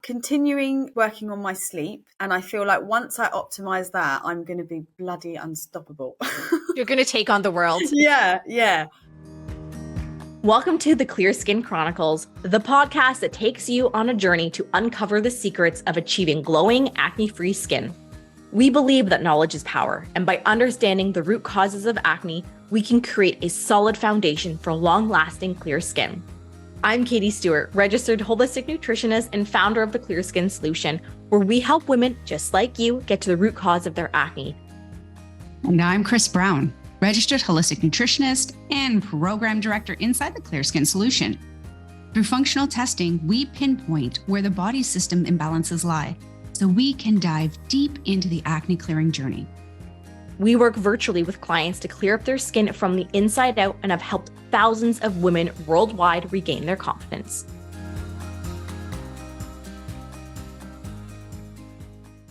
continuing working on my sleep. And I feel like once I optimize that, I'm going to be bloody unstoppable. You're going to take on the world. Yeah. Welcome to the Clear Skin Chronicles, the podcast that takes you on a journey to uncover the secrets of achieving glowing, acne-free skin. We believe that knowledge is power, and by understanding the root causes of acne, we can create a solid foundation for long-lasting clear skin. I'm Katie Stewart, registered holistic nutritionist and founder of the Clear Skin Solution, where we help women just like you get to the root cause of their acne. And I'm Chris Brown, registered holistic nutritionist and program director inside the Clear Skin Solution. Through functional testing, we pinpoint where the body system imbalances lie, so we can dive deep into the acne clearing journey. We work virtually with clients to clear up their skin from the inside out and have helped thousands of women worldwide regain their confidence.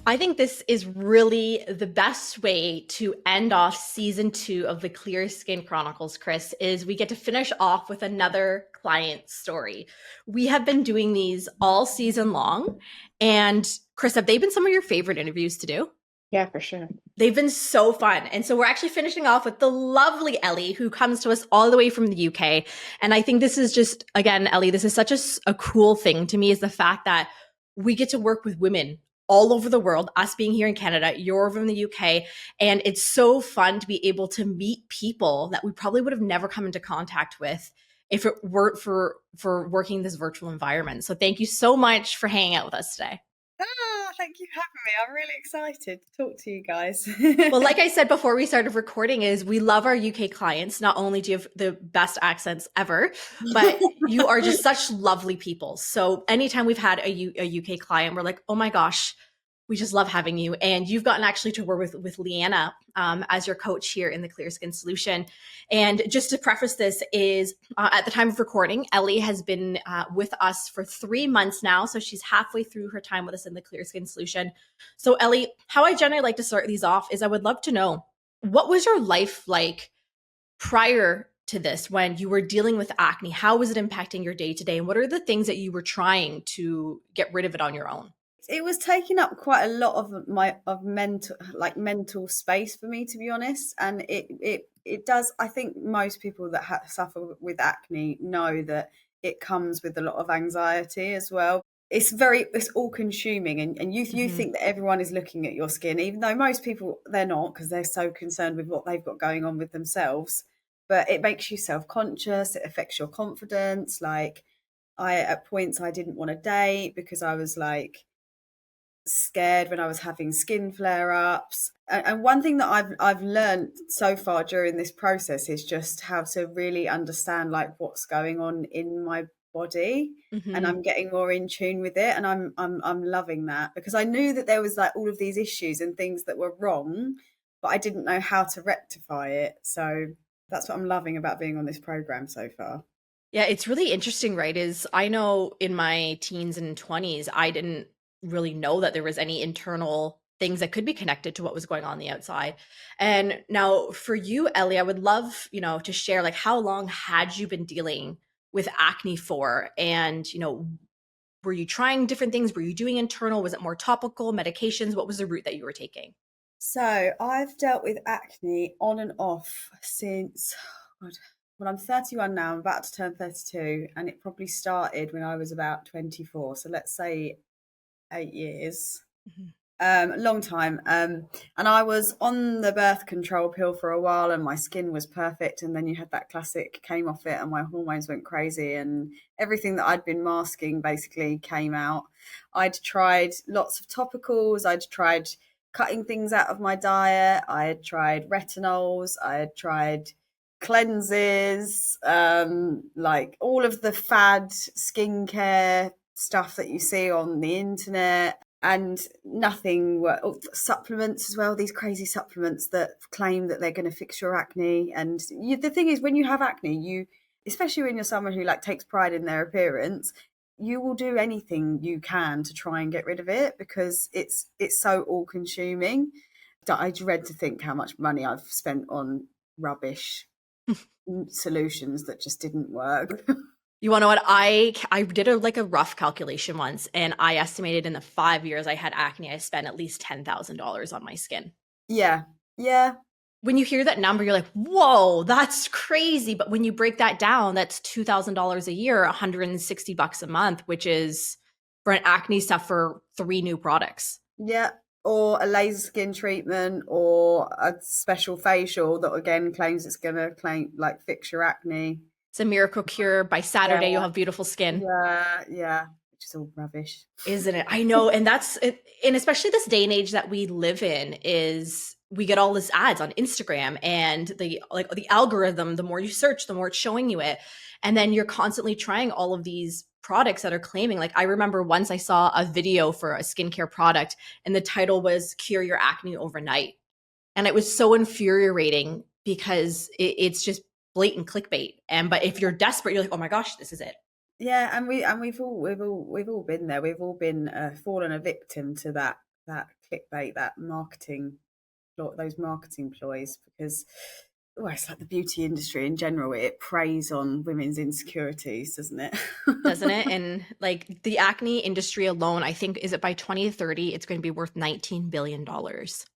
I think this is really the best way to end off season 2 of the Clear Skin Chronicles, Chris, is we get to finish off with another client story. We have been doing these all season long. And Chris, have they been some of your favorite interviews to do? Yeah, for sure. They've been so fun. And so we're actually finishing off with the lovely Ellie, who comes to us all the way from the UK. And I think this is just, again, Ellie, this is such a cool thing to me, is the fact that we get to work with women all over the world, us being here in Canada, you're over in the UK. And it's so fun to be able to meet people that we probably would have never come into contact with if it weren't for working in this virtual environment. So thank you so much for hanging out with us today. Thank you for having me. I'm really excited to talk to you guys. Well, like I said before we started recording, is we love our UK clients. Not only do you have the best accents ever, but you are just such lovely people. So anytime we've had a UK client, we're like, oh my gosh, we just love having you. And you've gotten actually to work with Leanna as your coach here in the Clear Skin Solution. And just to preface this is at the time of recording, Ellie has been with us for 3 months now. So she's halfway through her time with us in the Clear Skin Solution. So Ellie, how I generally like to start these off is I would love to know, what was your life like prior to this when you were dealing with acne? How was it impacting your day to day? And what are the things that you were trying to get rid of it on your own? It was taking up quite a lot of mental space for me, to be honest. And it does. I think most people that suffer with acne know that it comes with a lot of anxiety as well. It's all consuming, and you think that everyone is looking at your skin, even though most people, they're not, because they're so concerned with what they've got going on with themselves. But it makes you self-conscious. It affects your confidence. Like, at points I didn't want to date because I was like scared when I was having skin flare-ups. And one thing that I've learned so far during this process is just how to really understand like what's going on in my body, and I'm getting more in tune with it, and I'm loving that, because I knew that there was like all of these issues and things that were wrong, but I didn't know how to rectify it. So that's what I'm loving about being on this program so far. Yeah, it's really interesting, right? Is I know in my teens and 20s, I didn't really know that there was any internal things that could be connected to what was going on the outside. And now for you, Ellie, I would love, to share, like, how long had you been dealing with acne for? And, were you trying different things? Were you doing internal? Was it more topical, medications? What was the route that you were taking? So I've dealt with acne on and off since, well, I'm 31 now, I'm about to turn 32, and it probably started when I was about 24. So let's say 8 years, a long time. And I was on the birth control pill for a while, and my skin was perfect. And then you had that classic came off it, and my hormones went crazy, and everything that I'd been masking basically came out. I'd tried lots of topicals. I'd tried cutting things out of my diet. I had tried retinols. I had tried cleanses, like all of the fad skincare stuff that you see on the internet, and nothing supplements as well, these crazy supplements that claim that they're going to fix your acne. And the thing is, when you have acne, especially when you're someone who like takes pride in their appearance, you will do anything you can to try and get rid of it, because it's so all consuming. I dread to think how much money I've spent on rubbish solutions that just didn't work. You want to know what? I did a rough calculation once, and I estimated in the 5 years I had acne, I spent at least $10,000 on my skin. Yeah. Yeah. When you hear that number, you're like, whoa, that's crazy. But when you break that down, that's $2,000 a year, $160 a month, which is for an acne stuff for 3 new products. Yeah. Or a laser skin treatment or a special facial that again claims it's going to fix your acne. It's a miracle cure. By Saturday, you'll have beautiful skin. Yeah. Yeah. Which is all rubbish. Isn't it? I know. And that's it. And especially this day and age that we live in is we get all these ads on Instagram, and the algorithm, the more you search, the more it's showing you it. And then you're constantly trying all of these products that are claiming, like I remember once I saw a video for a skincare product and the title was Cure Your Acne Overnight. And it was so infuriating because it's just blatant clickbait. But if you're desperate, you're like, oh my gosh, this is it. Yeah, and we've all been there. We've all been fallen a victim to that clickbait, that marketing, those marketing ploys, because it's like the beauty industry in general. It preys on women's insecurities, doesn't it? Doesn't it? And like the acne industry alone, I think, is it by 2030, it's going to be worth $19 billion. That's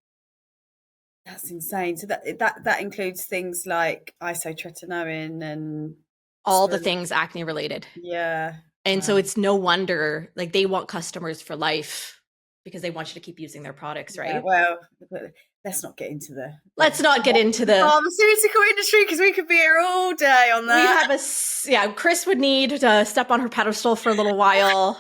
insane. So that includes things like isotretinoin and all the things acne related. Yeah. And so it's no wonder, like, they want customers for life because they want you to keep using their products, right? Yeah, well, let's not get into the pharmaceutical industry, because we could be here all day on that. Chris would need to step on her pedestal for a little while.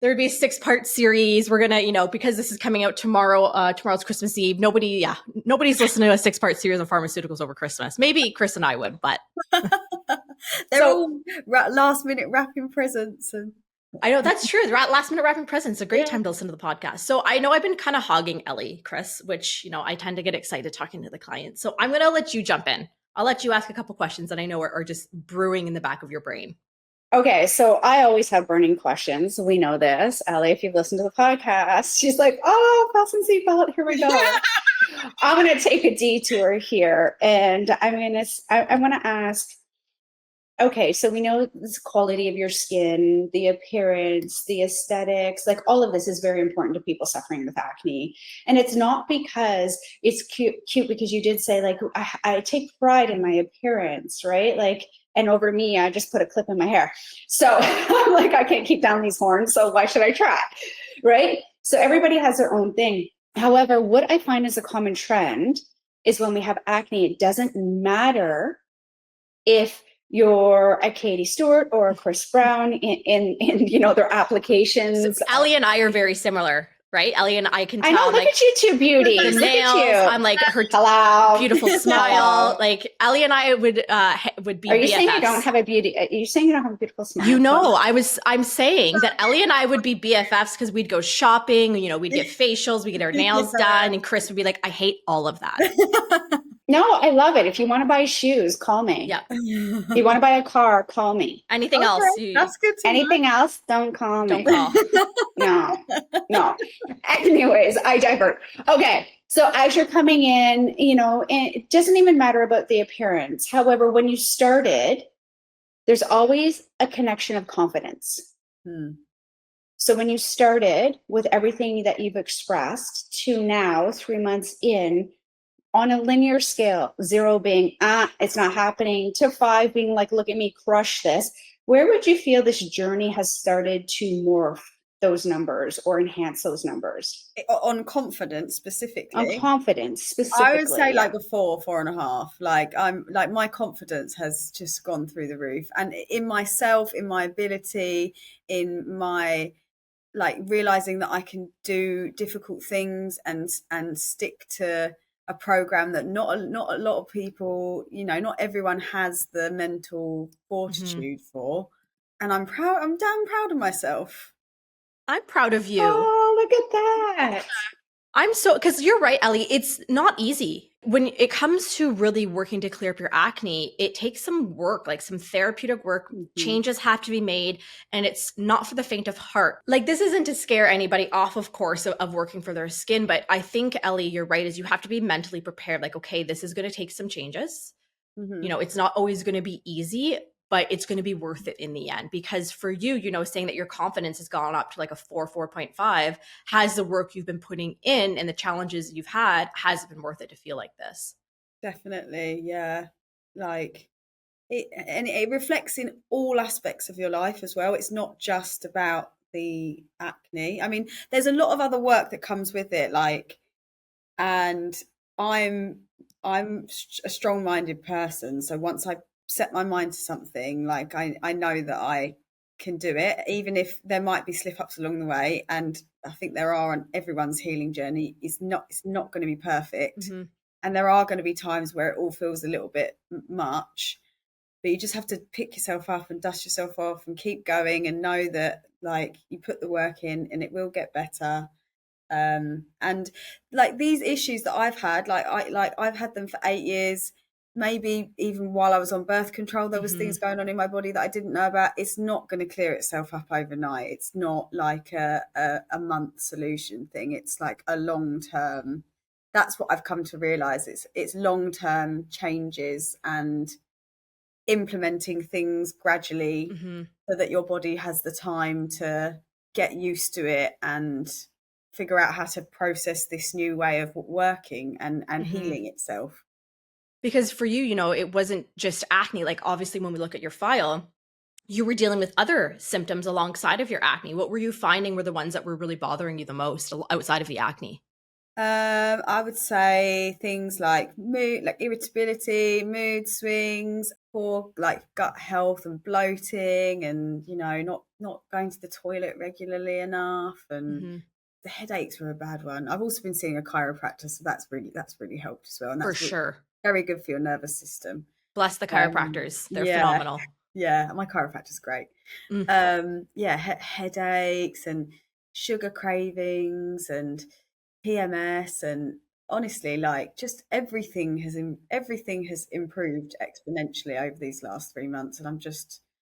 There would be a 6-part series. We're gonna, because this is coming out tomorrow. Tomorrow's Christmas Eve. Nobody's listening to a 6-part series on pharmaceuticals over Christmas. Maybe Chris and I would, but they're all last minute wrapping presents. And I know that's true. Last minute wrapping presents, a great time to listen to the podcast. So I know I've been kind of hogging Ellie, Chris, which I tend to get excited talking to the client. So I'm gonna let you jump in. I'll let you ask a couple questions that I know are just brewing in the back of your brain. Okay, so I always have burning questions. We know this. Ellie, if you've listened to the podcast, she's like, oh, fasten seatbelt, here we go. I'm going to take a detour here. And I want to ask, okay, so we know this quality of your skin, the appearance, the aesthetics, like all of this is very important to people suffering with acne. And it's not because it's cute because you did say, like, I take pride in my appearance, right? Like, and over me, I just put a clip in my hair. So I'm like, I can't keep down these horns, so why should I try, right? So everybody has their own thing. However, what I find is a common trend is when we have acne, it doesn't matter if you're a Katie Stewart or a Chris Brown in their applications. So Ellie and I are very similar. Right? Ellie and I can tell. I know, look at you two beauties. The nails, I'm like her beautiful smile. Like Ellie and I would be. Are you BFFs. saying you don't have a beauty? Are you saying you don't have a beautiful smile? I'm saying that Ellie and I would be BFFs because we'd go shopping, we'd get facials, we get our nails done, and Chris would be like, I hate all of that. No, I love it. If you want to buy shoes, call me. Yeah. If you want to buy a car, call me. Anything else? That's good. Anything else? Don't call me. Don't call. No. Anyways, I divert. Okay. So as you're coming in, it doesn't even matter about the appearance. However, when you started, there's always a connection of confidence. So when you started with everything that you've expressed to now, 3 months in, on a linear scale, 0 being, it's not happening, to 5 being like, look at me crush this, where would you feel this journey has started to morph those numbers or enhance those numbers? On confidence specifically? On confidence specifically. I would say like a 4.5. Like my confidence has just gone through the roof. And in myself, in my ability, in my realizing that I can do difficult things and stick to a program that not a lot of people, not everyone has the mental fortitude for. And I'm damn proud of myself. I'm proud of you. Oh, look at that. Because you're right, Ellie, it's not easy. When it comes to really working to clear up your acne, it takes some work, like some therapeutic work. Changes have to be made, and it's not for the faint of heart. Like, this isn't to scare anybody off, of course, of working for their skin. But I think, Ellie, you're right, is you have to be mentally prepared. Like, okay, this is going to take some changes. It's not always going to be easy. but it's going to be worth it in the end. Because for you, you know, saying that your confidence has gone up to like a 4.5, has the work you've been putting in and the challenges you've had, has it been worth it to feel like this? Definitely, yeah. Like it reflects in all aspects of your life as well. It's not just about the acne. I mean, there's a lot of other work that comes with it, like, and I'm a strong-minded person, so once I set my mind to something, like I know that I can do it, even if there might be slip-ups along the way, and I think there are on everyone's healing journey. It's not going to be perfect, Mm-hmm. and there are going to be times where it all feels a little bit much, but you just have to pick yourself up and dust yourself off and keep going and know that, like, you put the work in and it will get better. And like these issues that I've had, I've had them for 8 years. Maybe even while I was on birth control, there was Mm-hmm. things going on in my body that I didn't know about. It's not going to clear itself up overnight. It's not like a month solution thing. It's like a long term. That's what I've come to realize. It's long term changes and implementing things gradually, Mm-hmm. so that your body has the time to get used to it and figure out how to process this new way of working and Mm-hmm. healing itself. Because for you, you know, it wasn't just acne. Like, obviously, when we look at your file, you were dealing with other symptoms alongside of your acne. What were you finding were the ones that were really bothering you the most outside of the acne? I would say things like mood, like irritability, mood swings, poor like gut health and bloating, and not going to the toilet regularly enough, and Mm-hmm. the headaches were a bad one. I've also been seeing a chiropractor, so that's really helped as well, and For that's sure. very good for your nervous system. Bless the chiropractors. They're Yeah, phenomenal. yeah, my chiropractor's great. Mm. Yeah, headaches and sugar cravings and PMS, and honestly, like, just everything has improved exponentially over these last 3 months, and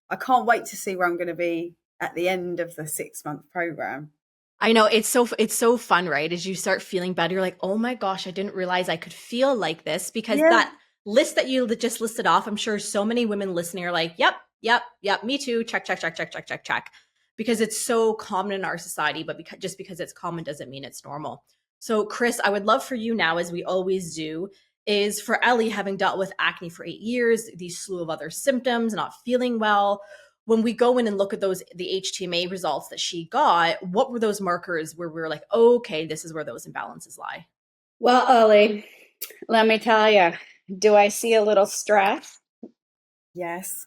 I can't wait to see where I'm going to be at the end of the 6-month program. I know, it's so fun, right? As you start feeling better, you're like, oh my gosh, I didn't realize I could feel like this. Because Yeah, that list that you just listed off, I'm sure so many women listening are like, yep, yep, yep, me too. Check, check, check, check, check, check, check. Because it's so common in our society, but just because it's common doesn't mean it's normal. So, Chris, I would love for you now, as we always do, is for Ellie, having dealt with acne for 8 years, these slew of other symptoms, not feeling well, when we go in and look at the HTMA results that she got, what were those markers where we were like, okay, this is where those imbalances lie? Well, Ellie, let me tell you, do I see a little stress? yes.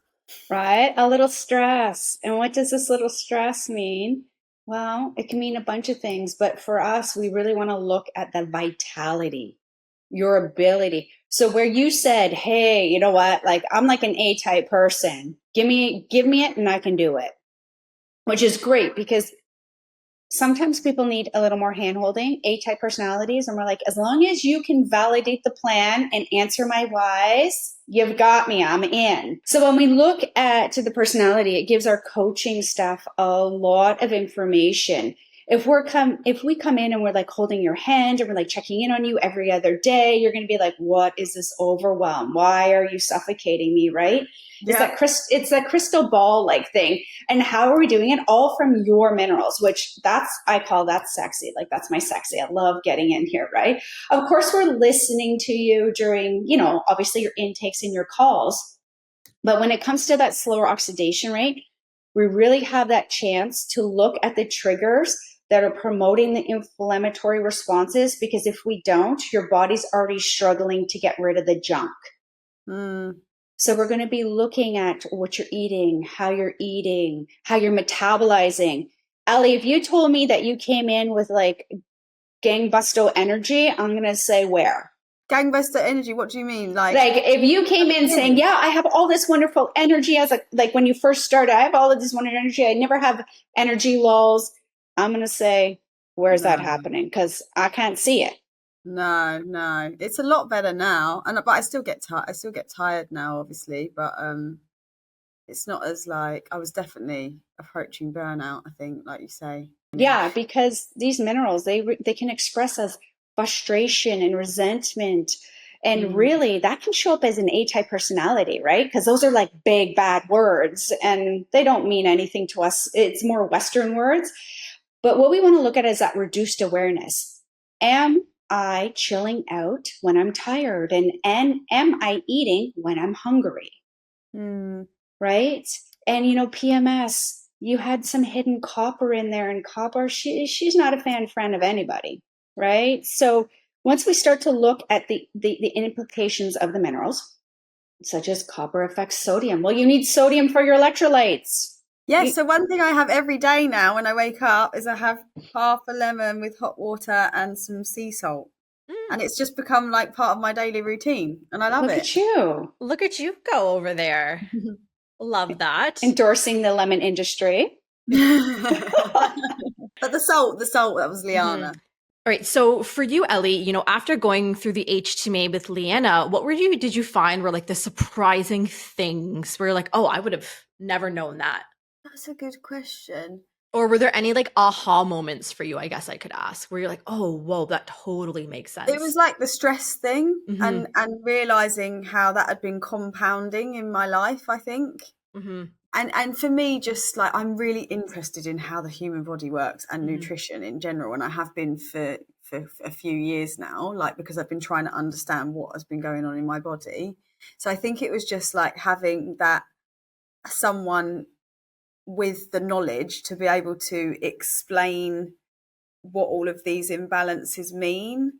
Right? A little stress. And what does this little stress mean? Well, it can mean a bunch of things, but for us, we really want to look at the vitality, your ability. So where you said, hey, you know what? Like, I'm like an A-type person. Give me it and I can do it. Which is great, because sometimes people need a little more hand-holding, A-type personalities, and we're like, as long as you can validate the plan and answer my whys, you've got me, I'm in. So when we look at the personality, it gives our coaching staff a lot of information. If we come in and we're like holding your hand and we're like checking in on you every other day, you're going to be like, what is this overwhelm? Why are you suffocating me? Right? Yeah. It's that crystal ball like thing. And how are we doing it? All from your minerals, which I call that sexy. Like, that's my sexy. I love getting in here, right? Of course, we're listening to you during, obviously your intakes and your calls. But when it comes to that slower oxidation rate, we really have that chance to look at the triggers that are promoting the inflammatory responses, because if we don't, your body's already struggling to get rid of the junk. So we're going to be looking at what you're eating, how you're metabolizing. Ellie, if you told me that you came in with like gangbuster energy, I'm going to say where? Gangbuster energy, what do you mean? Like if you came in saying, yeah, I have all this wonderful energy, as like when you first started, I have all of this wonderful energy, I never have energy lulls, I'm going to say, where's that happening? Because I can't see it. No, it's a lot better now, but I still get tired. I still get tired now, obviously, but it's not as, like, I was definitely approaching burnout, I think, like you say. Yeah, because these minerals, they can express as frustration and resentment And really, that can show up as an A-type personality, right? Because those are like big, bad words, and they don't mean anything to us. It's more Western words. But what we want to look at is that reduced awareness. Am I chilling out when I'm tired? And am I eating when I'm hungry? Right? And, PMS, you had some hidden copper in there, and copper, she's not a friend of anybody, right? So once we start to look at the implications of the minerals, such as copper affects sodium. Well, you need sodium for your electrolytes. Yes, so one thing I have every day now when I wake up is I have half a lemon with hot water and some sea salt. And it's just become like part of my daily routine, and I love it. Look at you. Look at you go over there. Love that. Endorsing the lemon industry. But the salt, that was Liana. All right. So for you, Ellie, after going through the HTMA with Leanna, what did you find were like the surprising things where you're like, oh, I would have never known that? That's a good question. Or were there any like aha moments for you, I guess I could ask, where you're like, oh, whoa, that totally makes sense? It was like the stress thing and realizing how that had been compounding in my life, I think. And for me, just like, I'm really interested in how the human body works and nutrition in general. And I have been for a few years now, like, because I've been trying to understand what has been going on in my body. So I think it was just like having that someone with the knowledge to be able to explain what all of these imbalances mean,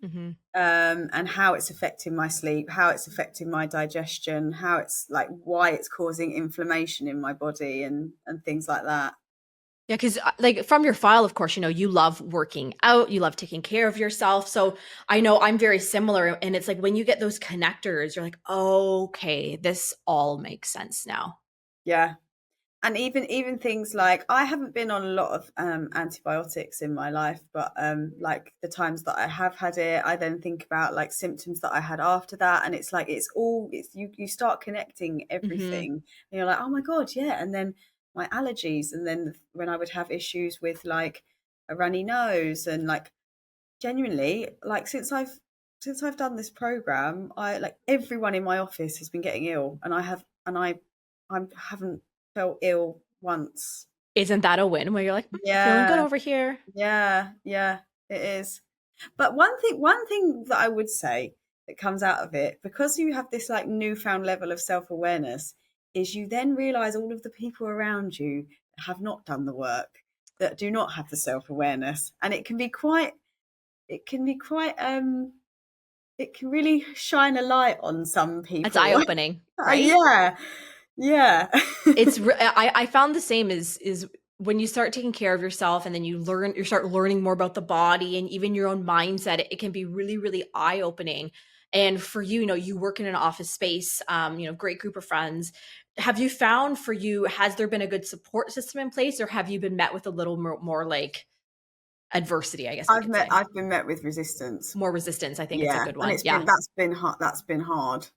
and how it's affecting my sleep, how it's affecting my digestion, how it's like, why it's causing inflammation in my body and things like that. Yeah, because like from your file, of course, you love working out, you love taking care of yourself. So I know I'm very similar. And it's like when you get those connectors, you're like, oh, okay, this all makes sense now. Yeah. And even things like, I haven't been on a lot of antibiotics in my life, but like the times that I have had it, I then think about like symptoms that I had after that, and it's like you start connecting everything, and you're like, oh my god, yeah. And then my allergies, and then when I would have issues with like a runny nose, and like genuinely, like since I've done this program, I like everyone in my office has been getting ill, and I haven't felt ill once. Isn't that a win where you're like, feeling good over here? Yeah, it is. But one thing that I would say that comes out of it, because you have this like newfound level of self-awareness, is you then realize all of the people around you have not done the work, that do not have the self-awareness, and it can really shine a light on some people. It's eye-opening, right? Yeah. I found the same is when you start taking care of yourself, and then you start learning more about the body and even your own mindset, it can be really, really eye-opening. And for you, you work in an office space, great group of friends. Have you found for you, has there been a good support system in place, or have you been met with a little more like adversity, I guess I've been met with resistance. More resistance, I think it's a good one. And that's been hard.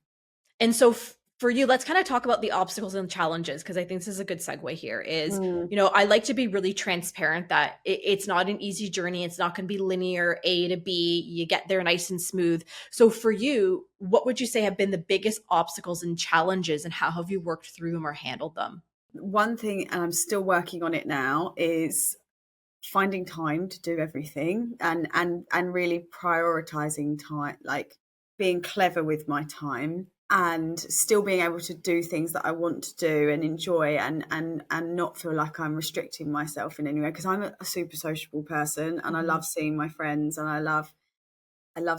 And so for you, let's kind of talk about the obstacles and challenges, because I think this is a good segue here is, I like to be really transparent that it's not an easy journey. It's not going to be linear A to B. You get there nice and smooth. So for you, what would you say have been the biggest obstacles and challenges, and how have you worked through them or handled them? One thing, and I'm still working on it now, is finding time to do everything and really prioritizing time, like being clever with my time, and still being able to do things that I want to do and enjoy, and not feel like I'm restricting myself in any way, because I'm a super sociable person, and I love seeing my friends, and I love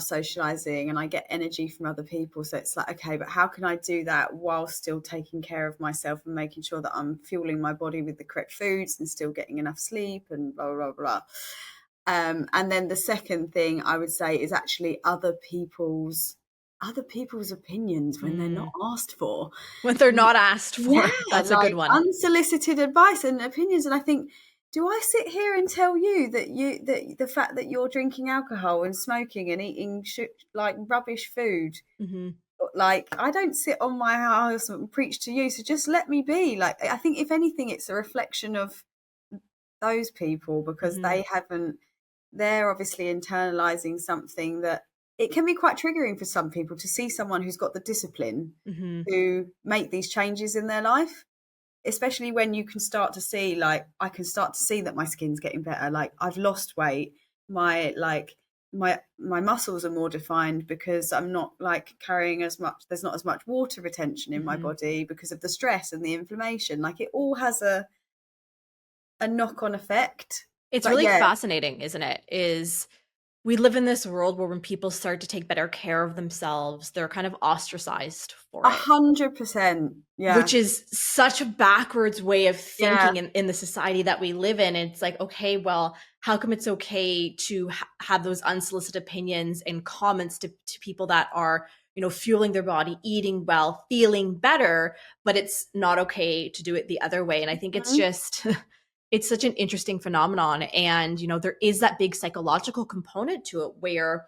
socializing, and I get energy from other people. So it's like, okay, but how can I do that while still taking care of myself and making sure that I'm fueling my body with the correct foods and still getting enough sleep and blah, blah, blah. And then the second thing I would say is actually other people's opinions when they're not asked for. When they're not asked for. That's like a good one. Unsolicited advice and opinions. And I think, do I sit here and tell you that the fact that you're drinking alcohol and smoking and eating like rubbish food, like, I don't sit on my house and preach to you, so just let me be. Like, I think if anything, it's a reflection of those people, because they're obviously internalizing something that it can be quite triggering for some people to see someone who's got the discipline to make these changes in their life, especially when you can start to see, like, I can start to see that my skin's getting better. Like, I've lost weight. My muscles are more defined because I'm not like carrying as much, there's not as much water retention in my body because of the stress and the inflammation. Like, it all has a knock-on effect. It's But really yeah, fascinating, isn't it? Is we live in this world where when people start to take better care of themselves, they're kind of ostracized for it, 100%. Yeah. which is such a backwards way of Yeah. thinking in the society that we live in. It's like, okay, well, how come it's okay to have those unsolicited opinions and comments to people that are, you know, fueling their body, eating well, feeling better, but it's not okay to do it the other way. And I think it's just it's such an interesting phenomenon. And, you know, there is that big psychological component to it where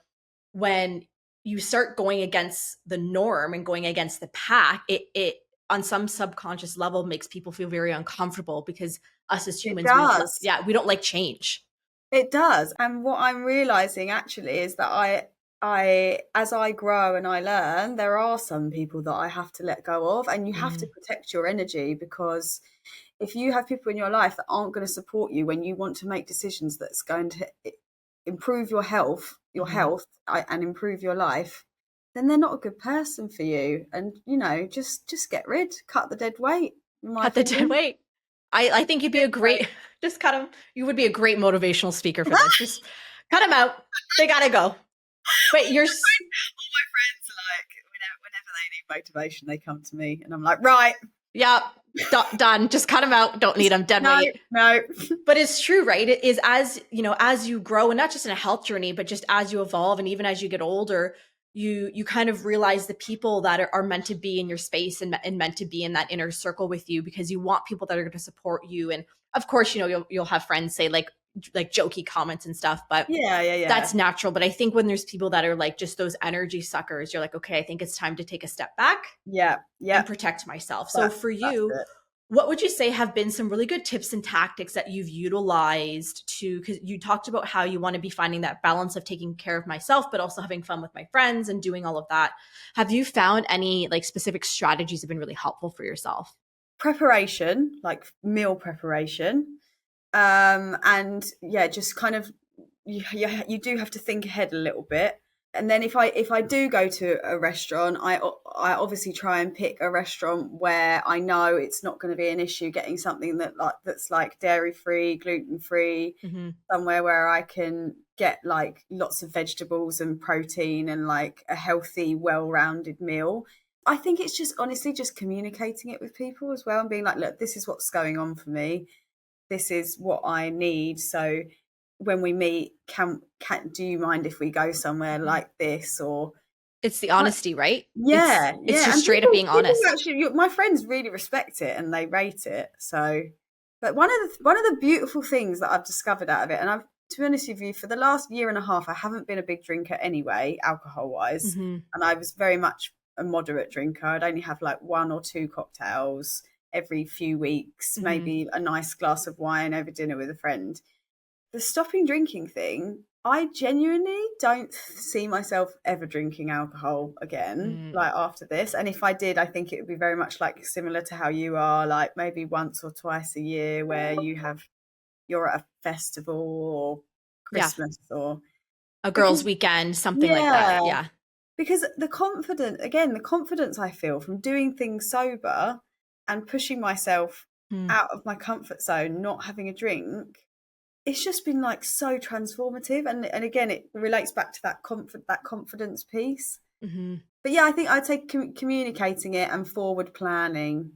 when you start going against the norm and going against the pack, it on some subconscious level makes people feel very uncomfortable because us as It humans, does. we don't like change. It does. And what I'm realizing actually is that I as I grow and I learn, there are some people that I have to let go of, and you have to protect your energy, because if you have people in your life that aren't going to support you when you want to make decisions that's going to improve your health, and improve your life, then they're not a good person for you. And, you know, just cut the dead weight. Cut the dead weight. I think you'd be a great, just cut them. You would be a great motivational speaker for this. Just cut them out. They got to go. But you're... All my friends are like, whenever they need motivation, they come to me, and I'm like, right. Yeah, done. Just cut them out. Don't need them. Dead weight. No. But it's true, right? It is, as you know, as you grow, and not just in a health journey, but just as you evolve, and even as you get older, you kind of realize the people that are meant to be in your space and meant to be in that inner circle with you, because you want people that are going to support you. And of course, you know, you'll have friends say like jokey comments and stuff, but yeah, that's natural. But I think when there's people that are like just those energy suckers, you're like, okay, I think it's time to take a step back, and protect myself. So for you, what would you say have been some really good tips and tactics that you've utilized to, because you talked about how you want to be finding that balance of taking care of myself, but also having fun with my friends and doing all of that. Have you found any like specific strategies have been really helpful for yourself? Preparation, like meal preparation. And yeah, just kind of, you do have to think ahead a little bit. And then if I do go to a restaurant, I obviously try and pick a restaurant where I know it's not going to be an issue getting something that's like dairy free, gluten free, somewhere where I can get like lots of vegetables and protein and like a healthy, well-rounded meal. I think it's just honestly just communicating it with people as well, and being like, look, this is what's going on for me. This is what I need. So when we meet, do you mind if we go somewhere like this? Or it's the honesty, right? Yeah, it's just and straight up being honest. Actually, my friends really respect it and they rate it. So, but one of the beautiful things that I've discovered out of it, and I've, to be honest with you, for the last year and a half, I haven't been a big drinker anyway, alcohol wise, and I was very much a moderate drinker. I'd only have like 1 or 2 cocktails every few weeks, maybe a nice glass of wine over dinner with a friend. The stopping drinking thing, I genuinely don't see myself ever drinking alcohol again, like after this. And if I did, I think it would be very much like similar to how you are, like maybe once or twice a year where you're at a festival or Christmas or a girls' weekend, something like that. Yeah. Because the confidence I feel from doing things sober and pushing myself out of my comfort zone, not having a drink, it's just been like so transformative. And again, it relates back to that confidence piece. But yeah, I think I'd say communicating it and forward planning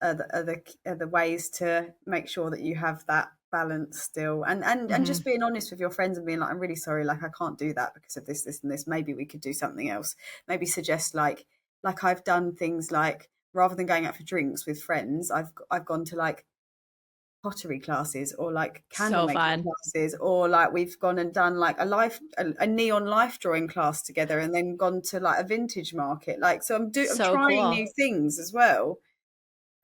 are the ways to make sure that you have that balance still, and just being honest with your friends and being like, I'm really sorry, like I can't do that because of this and this, maybe we could do something else. Maybe suggest like I've done things like, rather than going out for drinks with friends, I've gone to like pottery classes or like candle making classes, or like we've gone and done like a neon life drawing class together, and then gone to like a vintage market. Like, so I'm trying new things as well.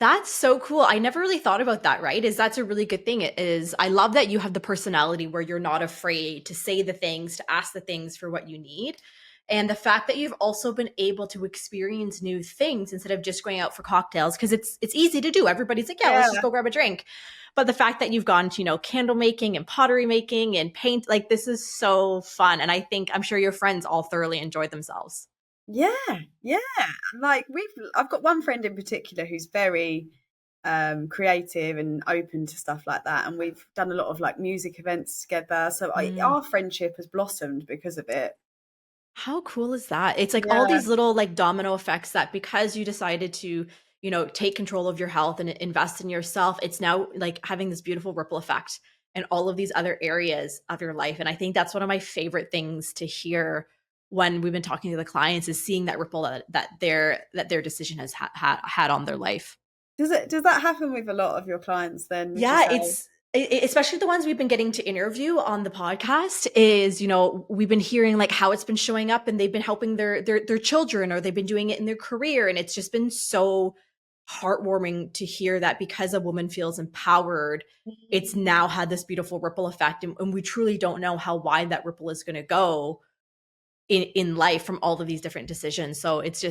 That's so cool. I never really thought about that, right? That's a really good thing. It is, I love that you have the personality where you're not afraid to say the things, to ask the things for what you need. And the fact that you've also been able to experience new things instead of just going out for cocktails, because it's easy to do. Everybody's like, yeah, let's just Yeah. go grab a drink. But the fact that you've gone to, candle making and pottery making and paint, like this is so fun. And I'm sure your friends all thoroughly enjoyed themselves. Yeah, yeah. Like I've got one friend in particular who's very creative and open to stuff like that, and we've done a lot of like music events together. So our friendship has blossomed because of it. How cool is that? It's like all Yeah. these little like domino effects that because you decided to, take control of your health and invest in yourself, it's now like having this beautiful ripple effect in all of these other areas of your life. And I think that's one of my favorite things to hear when we've been talking to the clients is seeing that ripple that their decision has had on their life. Does that happen with a lot of your clients then, would you Yeah, say? especially the ones we've been getting to interview on the podcast is, we've been hearing like how it's been showing up and they've been helping their children or they've been doing it in their career. And it's just been so heartwarming to hear that because a woman feels empowered, it's now had this beautiful ripple effect. And we truly don't know how wide that ripple is going to go in life from all of these different decisions. So it's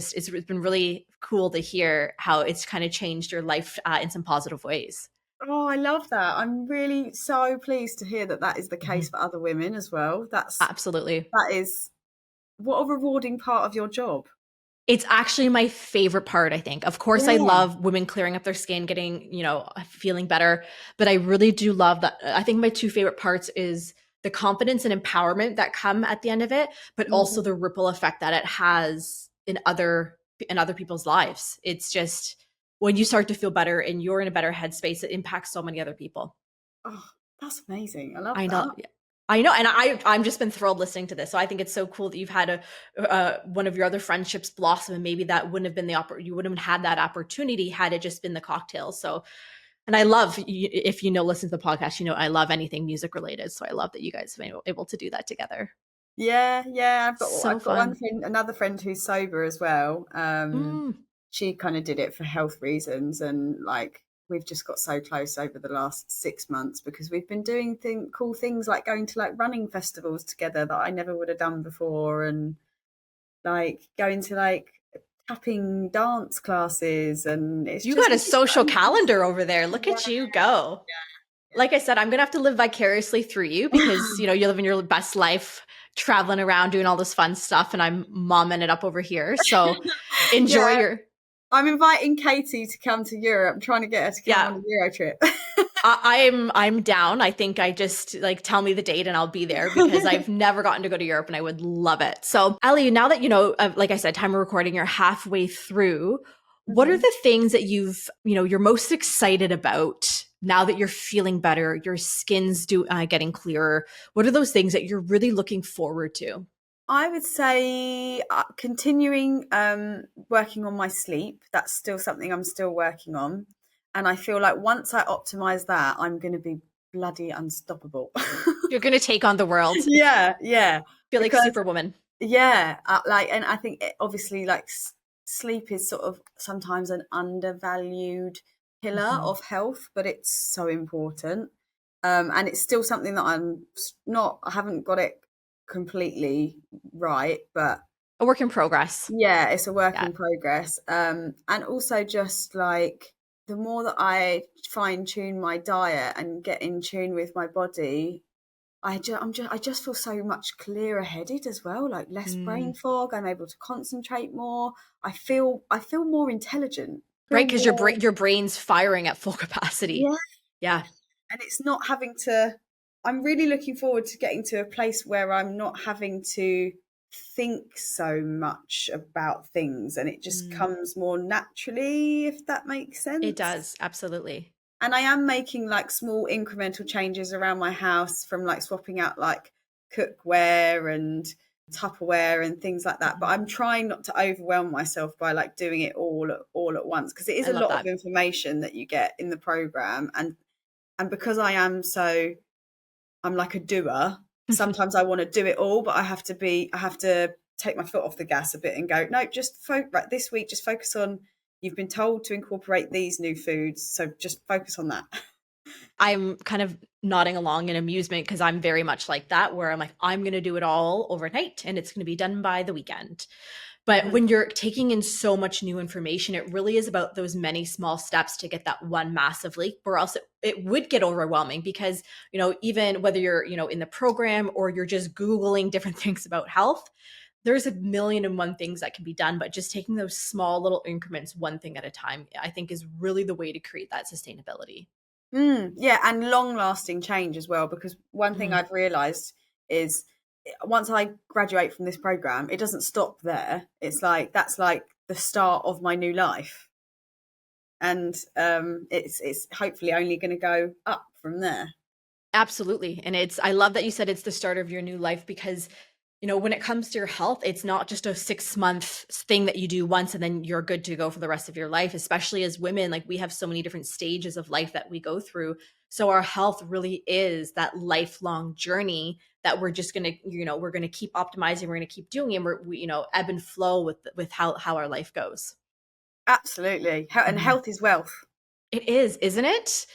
been really cool to hear how it's kind of changed your life in some positive ways. Oh, I love that. I'm really so pleased to hear that that is the case Mhm. for other women as well. Absolutely. That is what a rewarding part of your job. It's actually my favorite part, I think. Of course, I Yeah. love women clearing up their skin, getting, feeling better. But I really do love that. I think my two favorite parts is the confidence and empowerment that come at the end of it, but also the Mhm. ripple effect that it has in other people's lives. It's just when you start to feel better and you're in a better headspace, it impacts so many other people. Oh, that's amazing. I love I know. that. Yeah. I know, and I'm just been thrilled listening to this. So I think it's so cool that you've had one of your other friendships blossom, and maybe that wouldn't have been you wouldn't have had that opportunity had it just been the cocktails. So, and I love if listen to the podcast, I love anything music related. So I love that you guys have been able to do that together. Yeah, yeah. So I've got one fun. friend, another friend who's sober as well. Mm. She kind of did it for health reasons, and like we've just got so close over the last 6 months because we've been doing cool things like going to like running festivals together that I never would have done before, and like going to like tapping dance classes, and it's You just got a been social so calendar over there. Look yeah, at you go. yeah, Like I said, I'm gonna have to live vicariously through you because yeah. you're living your best life, traveling around, doing all this fun stuff, and I'm momming it up over here. So enjoy Yeah, your I'm inviting Katie to come to Europe. I'm trying to get her to come yeah. on a Euro trip. I'm down. I think I just like tell me the date and I'll be there because I've never gotten to go to Europe and I would love it. So, Ellie, now that like I said, time of recording, you're halfway through. What are Mhm. the things that you're most excited about now that you're feeling better? Your skin's getting clearer. What are those things that you're really looking forward to? I would say continuing working on my sleep. That's still something I'm still working on. And I feel like once I optimize that, I'm going to be bloody unstoppable. You're going to take on the world. Yeah, yeah. Feel like Because, Superwoman. yeah, and I think obviously, like, sleep is sort of sometimes an undervalued pillar Mhm. of health, but it's so important. And it's still something that I haven't got it completely right, but A work in progress. yeah, it's a work Yeah. in progress. And also just like the more that I fine tune my diet and get in tune with my body, I just feel so much clearer headed as well, like less brain Mm. fog. I'm able to concentrate more. I feel more intelligent. Feel Right, because more, your brain's firing at full capacity. yeah. Yeah. And it's not having to, I'm really looking forward to getting to a place where I'm not having to think so much about things and it just Mm. comes more naturally, if that makes It sense. does, absolutely. And I am making like small incremental changes around my house, from like swapping out like cookware and Tupperware and things like that. But Mhm. I'm trying not to overwhelm myself by like doing it all at once, because it is I a love lot of that. information that you get in the program. And because I'm like a doer, sometimes I want to do it all, but I have to take my foot off the gas a bit and go, no, just right this week, just focus on you've been told to incorporate these new foods, so just focus on that. I'm kind of nodding along in amusement because I'm very much like that, where I'm like, I'm going to do it all overnight and it's going to be done by the weekend. But when you're taking in so much new information, it really is about those many small steps to get that one massive leap, or else it would get overwhelming because, you know, even whether you're, you know, in the program or you're just Googling different things about health, there's a million and one things that can be done. But just taking those small little increments, one thing at a time, I think is really the way to create that sustainability. Yeah, and long-lasting change as well, because one thing I've realized is once I graduate from this program, it doesn't stop there. It's like that's like the start of my new life, and it's hopefully only going to go up from there. Absolutely. And I love that you said it's the start of your new life, because, you know, when it comes to your health, it's not just a 6-month thing that you do once and then you're good to go for the rest of your life, especially as women. Like, we have so many different stages of life that we go through. So our health really is that lifelong journey that we're just going to, you know, we're going to keep optimizing, we're going to keep doing it. And we, you know, ebb and flow with how our life goes. Absolutely. And health is wealth. It is, isn't it?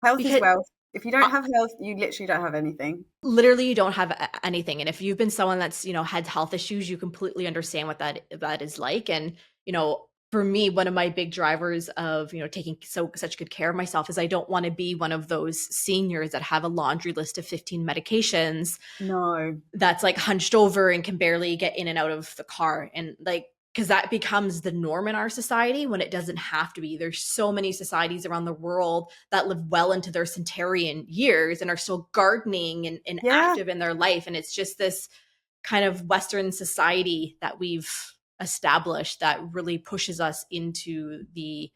Health is wealth. If you don't have health, you literally don't have anything. Literally, you don't have anything. And if you've been someone that's, you know, had health issues, you completely understand what that is like. And, you know, for me, one of my big drivers of, you know, taking such good care of myself is I don't want to be one of those seniors that have a laundry list of 15 medications. No. That's like hunched over and can barely get in and out of the car. And like, because that becomes the norm in our society when it doesn't have to be. There's so many societies around the world that live well into their centenarian years and are still gardening and active in their life. And it's just this kind of Western society that we've established that really pushes us into the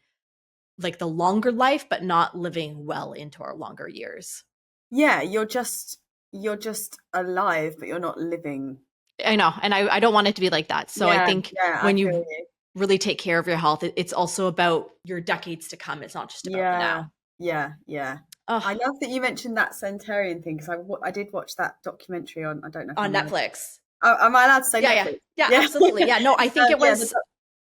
longer life, but not living well into our longer years. Yeah, you're just alive, but you're not living. I know. And I don't want it to be like that. So I think when you really take care of your health, it's also about your decades to come. It's not just about the now. Yeah. I love that you mentioned that centenarian thing, because I did watch that documentary on, I don't know. On Netflix. Oh, am I allowed to say Netflix? Yeah, absolutely. Yeah, no, I think it was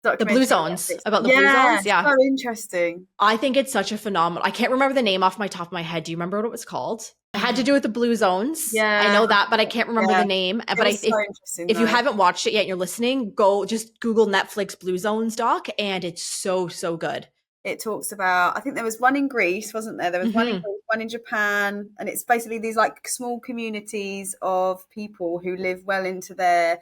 the Blue Zones, about the Blue Zones. Yeah. So interesting. I think it's such a phenomenal. I can't remember the name off my top of my head. Do you remember what it was called? It had to do with the Blue Zones. Yeah. I know that, but I can't remember the name. But if you haven't watched it yet and you're listening, go just Google Netflix Blue Zones doc, and it's so good. It talks about, I think there was one in Greece, wasn't there? There was one in Greece, one in Japan, and it's basically these like small communities of people who live well into their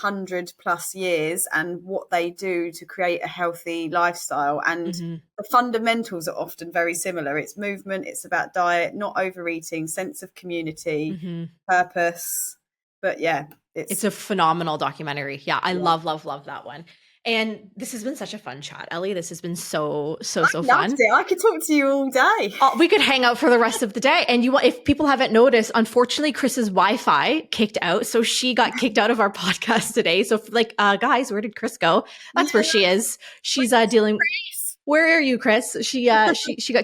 100+ years, and what they do to create a healthy lifestyle. And the fundamentals are often very similar. It's movement, it's about diet, not overeating, sense of community, purpose. But yeah, it's a phenomenal documentary. Yeah, I love that one. And this has been such a fun chat, Ellie. This has been so fun. I could talk to you all day. We could hang out for the rest of the day. And if people haven't noticed, unfortunately, Chris's Wi-Fi kicked out, so she got kicked out of our podcast today. So, guys, where did Chris go? That's where she is. She's dealing. Where are you, Chris? She got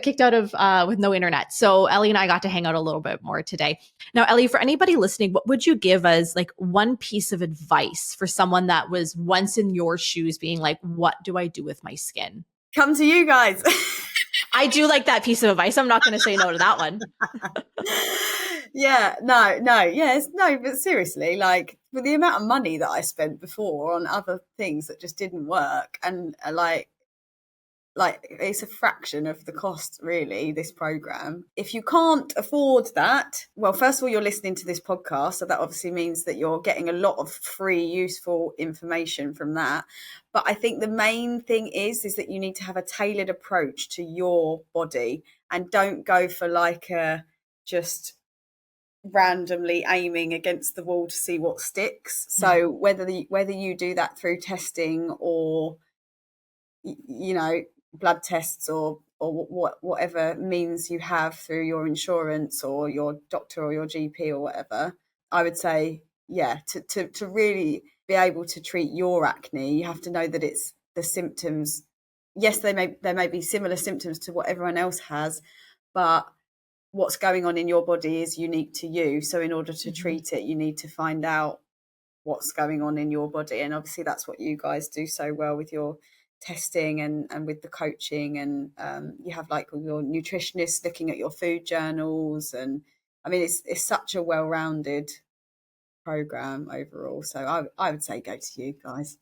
kicked out of with no internet. So Ellie and I got to hang out a little bit more today. Now, Ellie, for anybody listening, what would you give as like one piece of advice for someone that was once in your shoes, being like, what do I do with my skin? Come to you guys. I do like that piece of advice. I'm not going to say no to that one. But seriously, like, with the amount of money that I spent before on other things that just didn't work, and like it's a fraction of the cost, really, this program. If you can't afford that, well, first of all, you're listening to this podcast, so that obviously means that you're getting a lot of free, useful information from that. But I think the main thing is that you need to have a tailored approach to your body, and don't go for like a just randomly aiming against the wall to see what sticks. So whether you do that through testing or, you know, blood tests or whatever means you have through your insurance or your doctor or your GP or whatever, I would say, to really be able to treat your acne, you have to know that it's the symptoms. Yes, there may be similar symptoms to what everyone else has, but what's going on in your body is unique to you. So in order to treat it, you need to find out what's going on in your body. And obviously that's what you guys do so well with your testing and with the coaching, and you have like your nutritionist looking at your food journals, and I mean it's such a well-rounded program overall. So I would say go to you guys.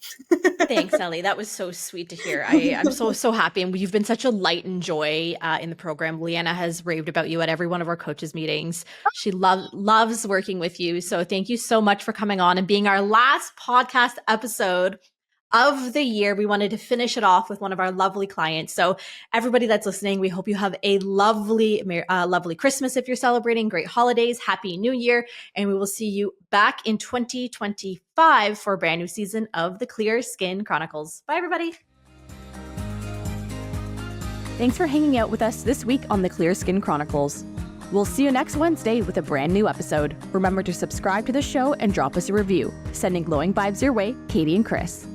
Thanks, Ellie. That was so sweet to hear. I'm so happy. And you've been such a light and joy in the program. Leanna has raved about you at every one of our coaches meetings. She loves working with you. So thank you so much for coming on and being our last podcast episode of the year. We wanted to finish it off with one of our lovely clients. So everybody that's listening, we hope you have a lovely Christmas if you're celebrating, great holidays, happy new year, and we will see you back in 2025 for a brand new season of the Clear Skin Chronicles. Bye, everybody. Thanks for hanging out with us this week on the Clear Skin Chronicles. We'll see you next Wednesday with a brand new episode. Remember to subscribe to the show and drop us a review. Sending glowing vibes your way, Katie and Chris.